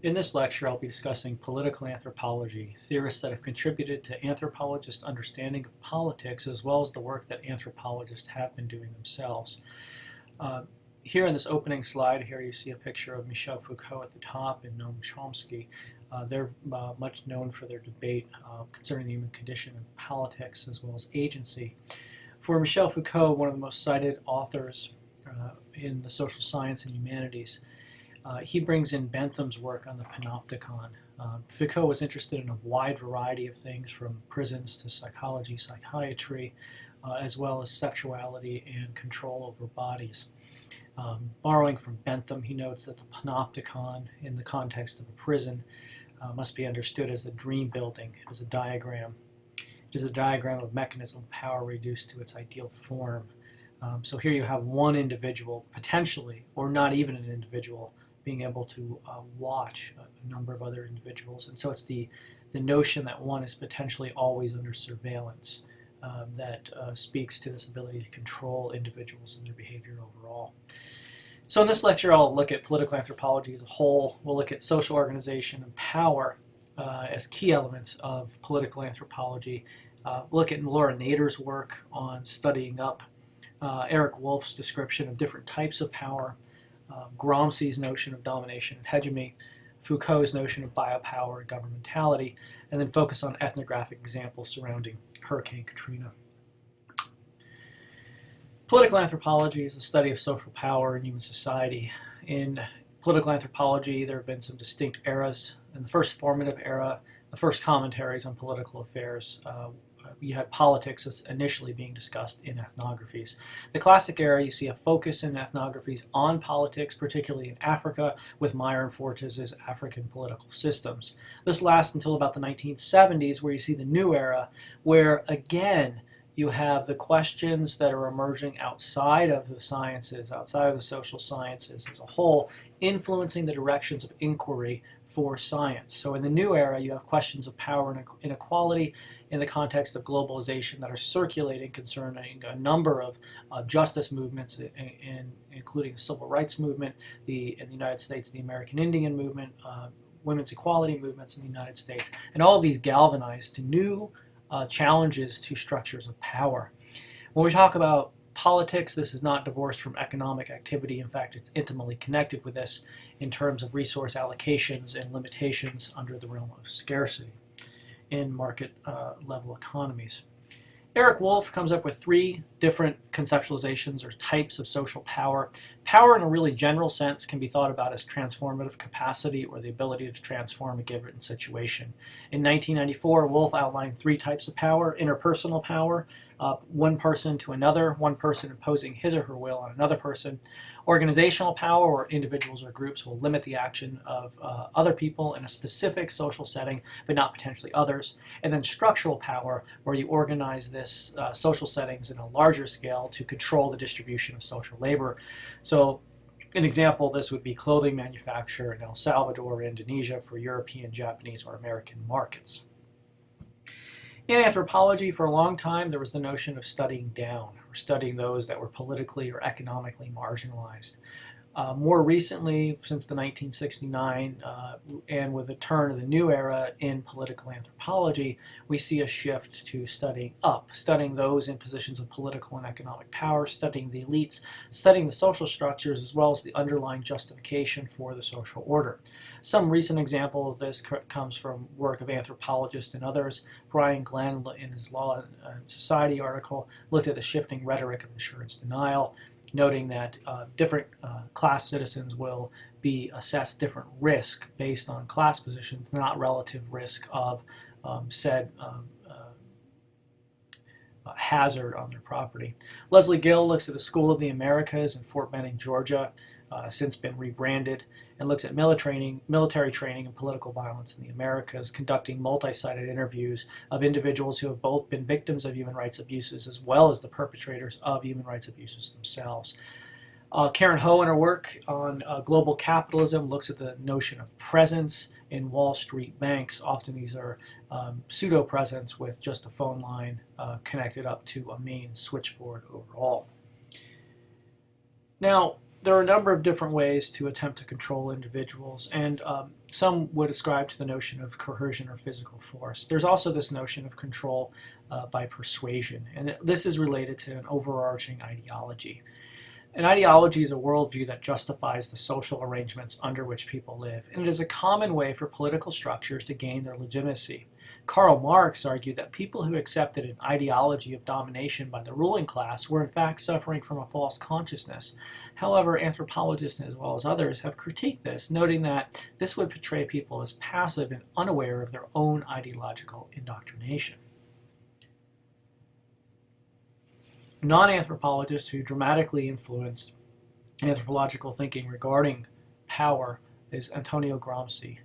In this lecture, I'll be discussing political anthropology, theorists that have contributed to anthropologists' understanding of politics, as well as the work that anthropologists have been doing themselves. Here in this opening slide, here you see a picture of Michel Foucault at the top and Noam Chomsky. They're much known for their debate concerning the human condition and politics, as well as agency. For Michel Foucault, one of the most cited authors in the social science and humanities, he brings in Bentham's work on the panopticon. Foucault was interested in a wide variety of things, from prisons to psychology, psychiatry, as well as sexuality and control over bodies. Borrowing from Bentham, he notes that the panopticon, in the context of a prison, must be understood as a dream building, as a diagram. It is a diagram of mechanism of power reduced to its ideal form. So here you have one individual, potentially, or not even an individual, being able to watch a number of other individuals. And so it's the notion that one is potentially always under surveillance that speaks to this ability to control individuals and their behavior overall. So in this lecture, I'll look at political anthropology as a whole. We'll look at social organization and power as key elements of political anthropology. We'll look at Laura Nader's work on studying up Eric Wolf's description of different types of power, Gramsci's notion of domination and hegemony, Foucault's notion of biopower and governmentality, and then focus on ethnographic examples surrounding Hurricane Katrina. Political anthropology is the study of social power in human society. In political anthropology, there have been some distinct eras. In the first formative era, the first commentaries on political affairs, you had politics as initially being discussed in ethnographies. The classic era, you see a focus in ethnographies on politics, particularly in Africa, with Myron Fortes' African political systems. This lasts until about the 1970s, where you see the new era, where again you have the questions that are emerging outside of the sciences, outside of the social sciences as a whole, influencing the directions of inquiry for science. So in the new era, you have questions of power and inequality in the context of globalization that are circulating concerning a number of justice movements, including the civil rights movement, in the United States, the American Indian movement, women's equality movements in the United States, and all of these galvanized to new challenges to structures of power. When we talk about politics, this is not divorced from economic activity. In fact, it's intimately connected with this in terms of resource allocations and limitations under the realm of scarcity in market level economies. Eric Wolf comes up with three different conceptualizations or types of social power. Power in a really general sense can be thought about as transformative capacity, or the ability to transform a given situation. In 1994, Wolf outlined three types of power: interpersonal power, one person to another, one person imposing his or her will on another person; organizational power, where individuals or groups will limit the action of other people in a specific social setting, but not potentially others; and then structural power, where you organize this social settings in a larger scale to control the distribution of social labor. So an example of this would be clothing manufacture in El Salvador or Indonesia for European, Japanese, or American markets. In anthropology, for a long time, there was the notion of studying down, or studying those that were politically or economically marginalized. More recently, since the 1969, and with the turn of the new era in political anthropology, we see a shift to studying up, studying those in positions of political and economic power, studying the elites, studying the social structures, as well as the underlying justification for the social order. Some recent example of this comes from work of anthropologists and others. Brian Glenn, in his Law and Society article, looked at the shifting rhetoric of insurance denial, noting that different class citizens will be assessed different risk based on class positions, not relative risk of said hazard on their property. Leslie Gill looks at the School of the Americas in Fort Benning, Georgia, since been rebranded, and looks at military training and political violence in the Americas, conducting multi-sided interviews of individuals who have both been victims of human rights abuses as well as the perpetrators of human rights abuses themselves. Karen Ho, in her work on global capitalism, looks at the notion of presence in Wall Street banks. Often these are pseudo-presence with just a phone line connected up to a main switchboard overall. Now, there are a number of different ways to attempt to control individuals, and some would ascribe to the notion of coercion or physical force. There's also this notion of control by persuasion, and this is related to an overarching ideology. An ideology is a worldview that justifies the social arrangements under which people live, and it is a common way for political structures to gain their legitimacy. Karl Marx argued that people who accepted an ideology of domination by the ruling class were in fact suffering from a false consciousness. However, anthropologists as well as others have critiqued this, noting that this would portray people as passive and unaware of their own ideological indoctrination. Non-anthropologists who dramatically influenced anthropological thinking regarding power is Antonio Gramsci,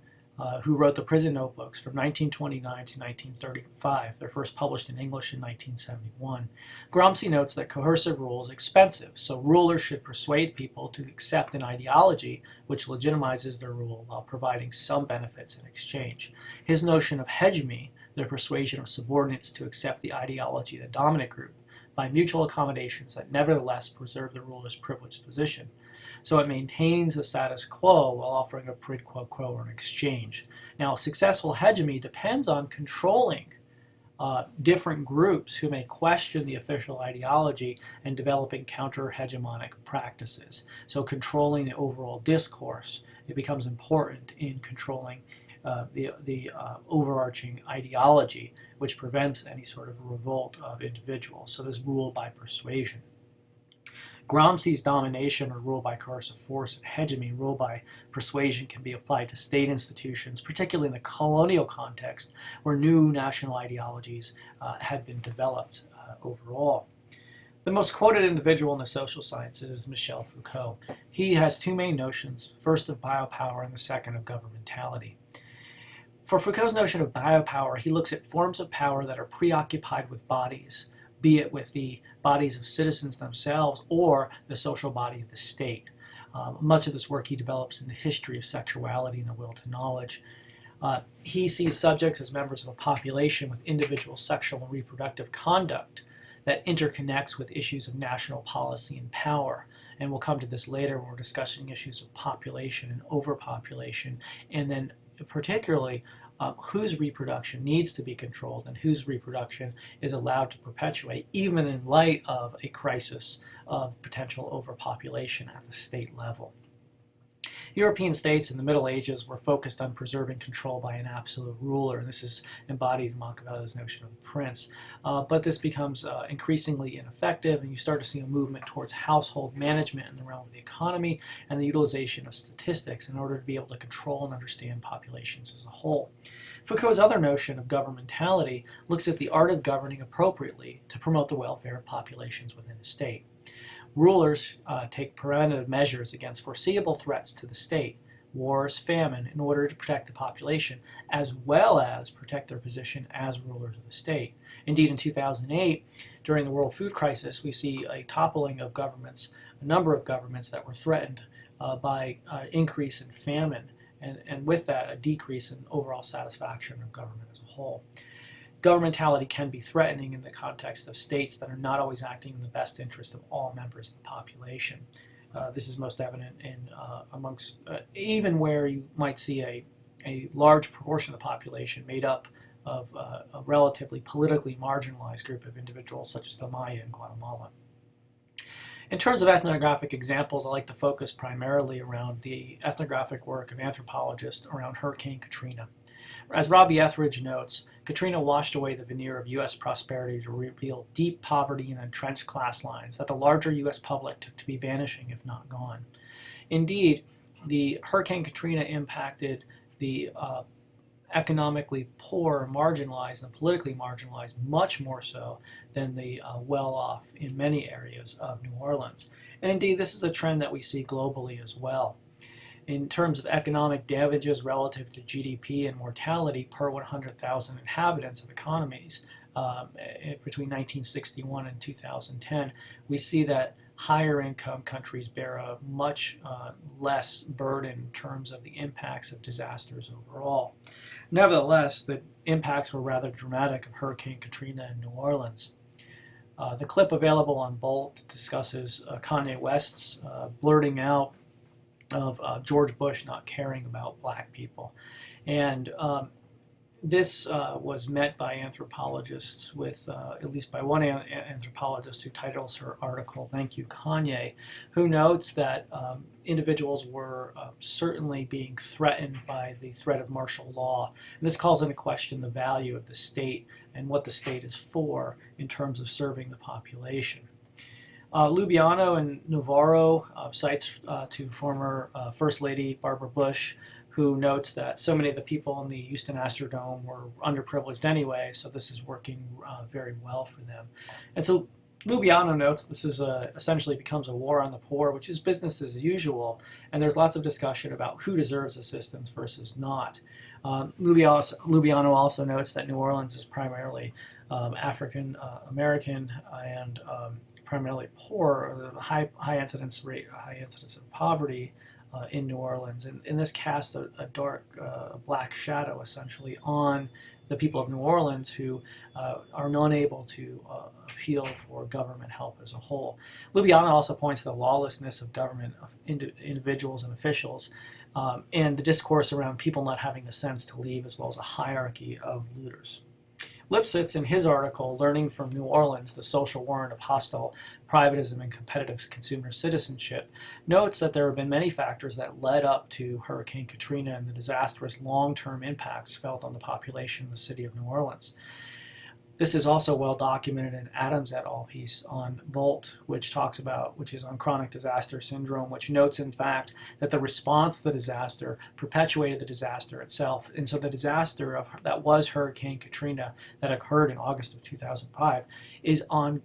who wrote the Prison Notebooks from 1929 to 1935. They're first published in English in 1971. Gramsci notes that coercive rule is expensive, so rulers should persuade people to accept an ideology which legitimizes their rule while providing some benefits in exchange. His notion of hegemony, the persuasion of subordinates to accept the ideology of the dominant group, by mutual accommodations that nevertheless preserve the ruler's privileged position. So it maintains the status quo while offering a quid pro quo or an exchange. Now, successful hegemony depends on controlling different groups who may question the official ideology and developing counter-hegemonic practices. So controlling the overall discourse, it becomes important in controlling the overarching ideology, which prevents any sort of revolt of individuals. So this rule by persuasion. Gramsci's domination or rule by coercive force and hegemony, rule by persuasion, can be applied to state institutions, particularly in the colonial context where new national ideologies had been developed overall. The most quoted individual in the social sciences is Michel Foucault. He has two main notions, first of biopower and the second of governmentality. For Foucault's notion of biopower, he looks at forms of power that are preoccupied with bodies, be it with the bodies of citizens themselves or the social body of the state. Much of this work he develops in the history of sexuality and the will to knowledge. He sees subjects as members of a population with individual sexual and reproductive conduct that interconnects with issues of national policy and power. And we'll come to this later when we're discussing issues of population and overpopulation, and then particularly whose reproduction needs to be controlled and whose reproduction is allowed to perpetuate, even in light of a crisis of potential overpopulation at the state level. European states in the Middle Ages were focused on preserving control by an absolute ruler, and this is embodied in Machiavelli's notion of the prince. But this becomes increasingly ineffective, and you start to see a movement towards household management in the realm of the economy and the utilization of statistics in order to be able to control and understand populations as a whole. Foucault's other notion of governmentality looks at the art of governing appropriately to promote the welfare of populations within a state. Rulers take preventive measures against foreseeable threats to the state, wars, famine, in order to protect the population, as well as protect their position as rulers of the state. Indeed, in 2008, during the World Food Crisis, we see a toppling of governments, a number of governments that were threatened by increase in famine, and with that, a decrease in overall satisfaction of government as a whole. Governmentality can be threatening in the context of states that are not always acting in the best interest of all members of the population. This is most evident in amongst even where you might see a large proportion of the population made up of a relatively politically marginalized group of individuals, such as the Maya in Guatemala. In terms of ethnographic examples, I like to focus primarily around the ethnographic work of anthropologists around Hurricane Katrina. As Robbie Etheridge notes, Katrina washed away the veneer of U.S. prosperity to reveal deep poverty and entrenched class lines that the larger U.S. public took to be vanishing, if not gone. Indeed, the Hurricane Katrina impacted the economically poor, marginalized, and politically marginalized much more so than the well-off in many areas of New Orleans. And indeed, this is a trend that we see globally as well. In terms of economic damages relative to GDP and mortality per 100,000 inhabitants of economies between 1961 and 2010, we see that higher income countries bear a much less burden in terms of the impacts of disasters overall. Nevertheless, the impacts were rather dramatic of Hurricane Katrina in New Orleans. The clip available on Bolt discusses Kanye West's blurting out of George Bush not caring about black people. And this was met by anthropologists with, at least by one anthropologist who titles her article, "Thank You, Kanye," who notes that individuals were certainly being threatened by the threat of martial law. And this calls into question the value of the state and what the state is for in terms of serving the population. Lubiano and Navarro cites to former First Lady Barbara Bush, who notes that so many of the people in the Houston Astrodome were underprivileged anyway, so this is working very well for them. And so Lubiano notes this is essentially becomes a war on the poor, which is business as usual, and there's lots of discussion about who deserves assistance versus not. Lubiano also notes that New Orleans is primarily African American and primarily poor, high incidence of poverty in New Orleans, and this casts a dark black shadow essentially on the people of New Orleans who are unable to appeal for government help as a whole. Lubiana also points to the lawlessness of government, of individuals and officials, and the discourse around people not having the sense to leave, as well as a hierarchy of looters. Lipsitz, in his article, "Learning from New Orleans, the Social Warrant of Hostile Privatism and Competitive Consumer Citizenship," notes that there have been many factors that led up to Hurricane Katrina and the disastrous long-term impacts felt on the population of the city of New Orleans. This is also well documented in Adams et al. Piece on Bolt, which is on chronic disaster syndrome, which notes, in fact, that the response to the disaster perpetuated the disaster itself. And so the disaster that was Hurricane Katrina that occurred in August of 2005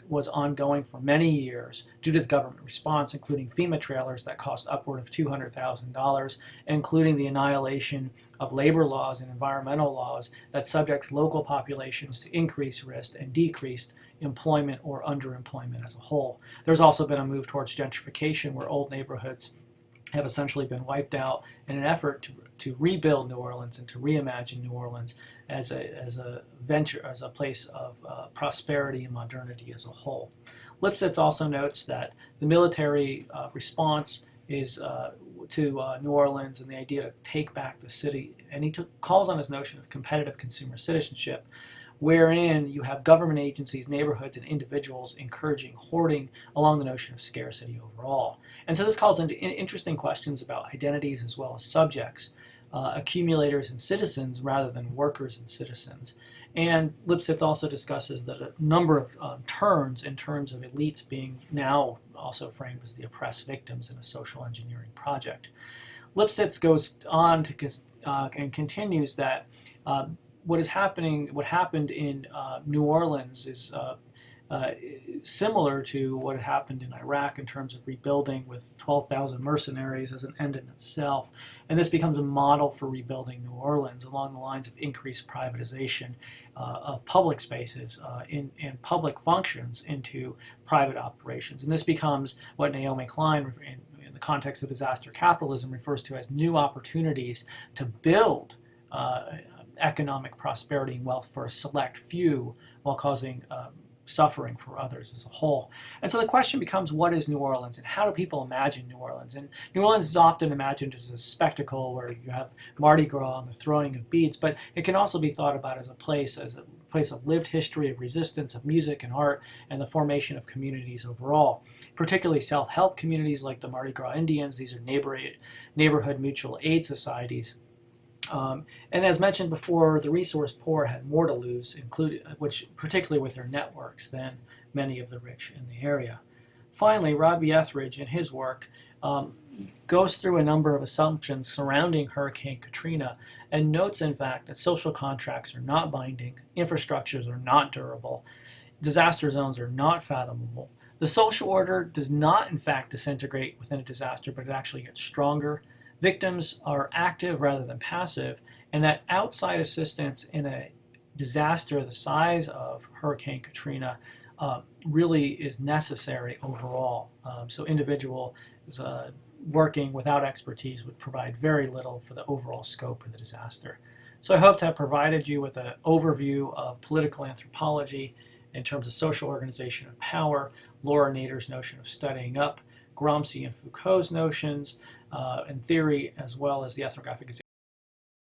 was ongoing for many years due to the government response, including FEMA trailers that cost upward of $200,000, including the annihilation of labor laws and environmental laws that subject local populations to increased risk and decreased employment or underemployment as a whole. There's also been a move towards gentrification, where old neighborhoods have essentially been wiped out in an effort to rebuild New Orleans and to reimagine New Orleans as a venture, as a place of prosperity and modernity as a whole. Lipsitz also notes that the military response is to New Orleans and the idea to take back the city, and he calls on this notion of competitive consumer citizenship, wherein you have government agencies, neighborhoods, and individuals encouraging hoarding along the notion of scarcity overall. And so this calls into interesting questions about identities as well as subjects, accumulators and citizens rather than workers and citizens. And Lipsitz also discusses that a number of turns in terms of elites being now also framed as the oppressed victims in a social engineering project. Lipsitz goes on to and continues that what happened in New Orleans is similar to what had happened in Iraq in terms of rebuilding with 12,000 mercenaries as an end in itself. And this becomes a model for rebuilding New Orleans along the lines of increased privatization of public spaces and public functions into private operations. And this becomes what Naomi Klein, in the context of disaster capitalism, refers to as new opportunities to build economic prosperity and wealth for a select few while causing suffering for others as a whole. And so the question becomes, what is New Orleans and how do people imagine New Orleans? And New Orleans is often imagined as a spectacle where you have Mardi Gras and the throwing of beads, but it can also be thought about as a place of lived history, of resistance, of music and art, and the formation of communities overall, particularly self-help communities like the Mardi Gras Indians. These are neighborhood mutual aid societies. And as mentioned before, the resource poor had more to lose, particularly with their networks, than many of the rich in the area. Finally, Robbie Etheridge, in his work, goes through a number of assumptions surrounding Hurricane Katrina and notes, in fact, that social contracts are not binding, infrastructures are not durable, disaster zones are not fathomable. The social order does not, in fact, disintegrate within a disaster, but it actually gets stronger. Victims are active rather than passive, and that outside assistance in a disaster the size of Hurricane Katrina really is necessary overall. So individuals working without expertise would provide very little for the overall scope of the disaster. So I hope to have provided you with an overview of political anthropology in terms of social organization and power, Laura Nader's notion of studying up, Gramsci and Foucault's notions in theory, as well as the ethnographic example